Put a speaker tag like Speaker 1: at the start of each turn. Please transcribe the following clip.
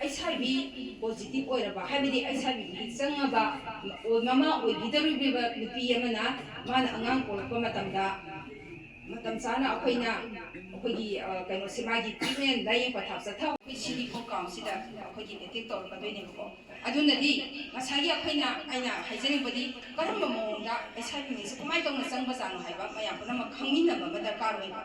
Speaker 1: HIV positive oiraba habidi HIV changaba mama oigidariba nupi amana mana angang polakpa matam chana akoina akogi kaino semagi treatment dai pathap satha sidi ko kam sida akogi etik tor ka doine ko adunadi masagi akoina aina haijani bodi karamba monda HIV ni se kumai tong na changba chang haiba maya puna ma khangmin na ba darkar hoiba